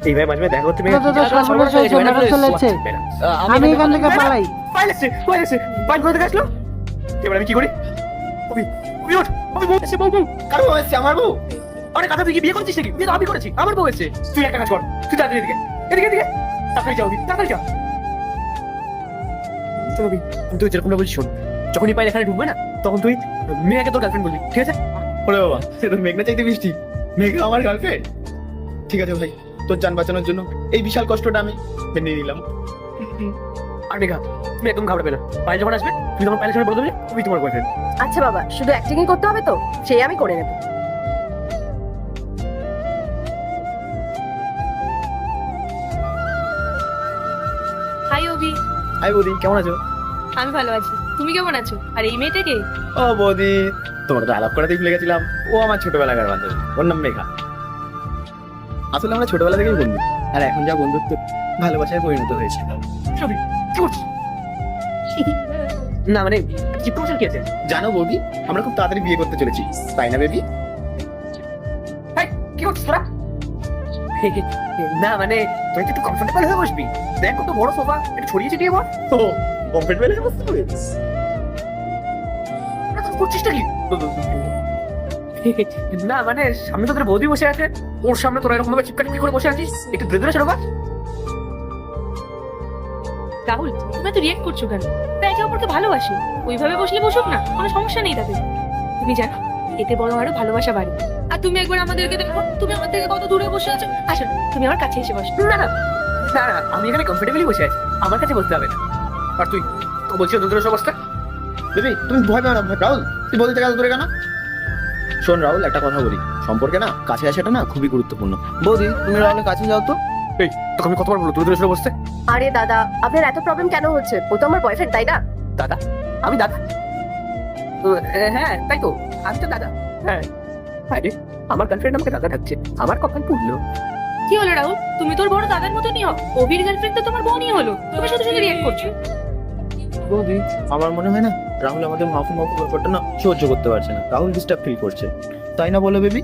এইভাবে মাঝে মাঝে দেখা করতে আমি এখান থেকে পালাই। পাইল কোথা থেকে আসলো? এবার আমি কি করি? অভি, অভি ওঠ, অভি বউ এসেছে, বউ বউ। কার বউ এসেছে? আমার বউ। আরে কাকা তুই কি বিয়ে করছিস নাকি? বিয়ে তো আমি করেছি, আমার বউ এসেছে। তুই একটা কাজ কর, তুই তাড়াতাড়ি এদিকে, এদিকে এদিকে, তাড়াতাড়ি যাও, অভি, তাড়াতাড়ি যাও। শোন অভি, তুই যেরকমটা বলছিস শোন, যখনই পাইল এখানে ঢুকবে না, তখন তুই মেয়েকে তোর গার্লফ্রেন্ড বলবি, ঠিক আছে? ওরে বাবা, সে তো মেঘনা চাইতে বৃষ্টি। মেঘ আমার গার্লফ্রেন্ড। ঠিক আছে ভাই, তোর জান বাঁচানোর জন্য এই বিশাল কষ্টটা আমি মেনে নিলাম। আর মেঘা, তুমি একদম ঘাবড়াবে না। পাইল যখন আসবে, তুমি তখন পাইলের সামনে বলে দেবে, অভি তোমার বয়ফ্রেন্ড। আচ্ছা বাবা, শুধু অ্যাক্টিংই করতে হবে তো? সেই আমি করে নেব। হাই অভি, হাই বৌদি, কেমন আছো? আমি ভালো আছি। তুমি কেমন আছো? আর এই মেয়েটাকে? ও বৌদি, তোমাকে তো আলাপ করাতেই ভুলে গেছিলাম। ও আমার ছোটবেলাকার বান্ধবী, ওর নাম মেঘা। আসলে আমরা ছোটবেলা থেকেই বন্ধু, আর এখন যা বন্ধুত্ব ভালোবাসায় পরিণত হয়েছে। অভি, কি করছিস? না মানে কি প্রমোশন কি আছে? জানো বৌদি, আমরা খুব তাড়াতাড়ি বিয়ে করতে চলেছি, তাই না বেবি? হেই, কি করছিস তোরা? না মানে তুই একটু কমফোর্টেবল হয়ে বসবি। দেখ কত বড় সোফা, একটু ছড়িয়ে ছিটিয়ে বল। ও কমফর্টেবল হয়ে বসতে হবে। তুই করছিসটা কি? না মানে সামনে তোদের বৌদি বসে আছে, ওর সামনে তোরা এরকম ভাবে চিপকাটি করে বসে আছিস, একটু ধীরে ধীরে সেরকম। রাহুল, তুমি তো রিয়েক্ট করছো কেন? তাই একে অপরকে ভালোবাসি, ওইভাবে বসলে বসুক না, কোনো সমস্যা নেই তাতে। তুমি জানো এতে বড় আরো ভালোবাসা বাড়ে। আর তুমি একবার আমাদেরকে দেখো, তুমি আমার থেকে কত দূরে বসে আছো। আসো, তুমি আমার কাছে এসে বসো। না না না না, আমি এখানে কমফোর্টেবলি বসে আছি, আমার কাছে বলতে হবে না। আর তুই তো বলছিস নতুন অবস্থা। বেবি তুমি ভয় পেও না। রাহুল, তুই বলতে গেল দূরে কেন? শোন রাহুল, একটা কথা বলি, সম্পর্কে না কাছে আসাটা না খুবই গুরুত্বপূর্ণ। বৌদি, তুমি রাহুলের কাছে যাও তো। এই তোকে আমি কতবার বলবো দূরে দূরে বসতে? আরে দাদা, আপনার এত প্রবলেম কেন হচ্ছে? ও তো আমার বয়ফ্রেন্ড, তাই না? দাদা? আমি দাদা? হ্যাঁ তাই তো, আমি তো দাদা। হ্যাঁ, আরে আমার গার্লফ্রেন্ড আমাকে দাদা ডাকছে, আমার কপাল পুড়লো। কি হলো রাহুল? তুমি তোর বড় দাদার মতো নিও। অভির গার্লফ্রেন্ড তো তোমার বোনই হলো, তুমি শুধু শুধু রিয়েক্ট করছো। বৌদি, আমার মনে হয় না রাহুল আমাদের মাফি মাফি ব্যাপারটা না সহ্য করতে পারছে না। রাহুল ডিস্টার্ব ফিল করছে, তাই না বলো বেবি?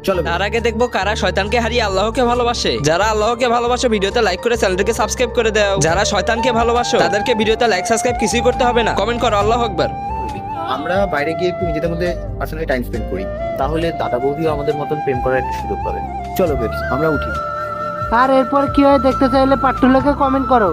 চলো তার আগে দেখবো কারা শয়তানকে হারিয়ে আল্লাহকে ভালোবাসে। যারা আল্লাহকে ভালোবাসো ভিডিওতে লাইক করে চ্যানেলটাকে সাবস্ক্রাইব করে দাও। যারা শয়তানকে ভালোবাসো তাদেরকে ভিডিওতে লাইক সাবস্ক্রাইব কিছুই করতে হবে না, কমেন্ট করো আল্লাহু আকবার। আমরা বাইরে গিয়ে একটু নিজেদের মধ্যে পার্সোনালি টাইম স্পেন্ড করি, তাহলে দাদা বৌদিও আমাদের মতন প্রেম করার একটা সুযোগ পাবে। চলো বেবি, আমরা উঠি। আর এরপর কি হয় দেখতে চাইলে পাট্টুলাকে কমেন্ট করো।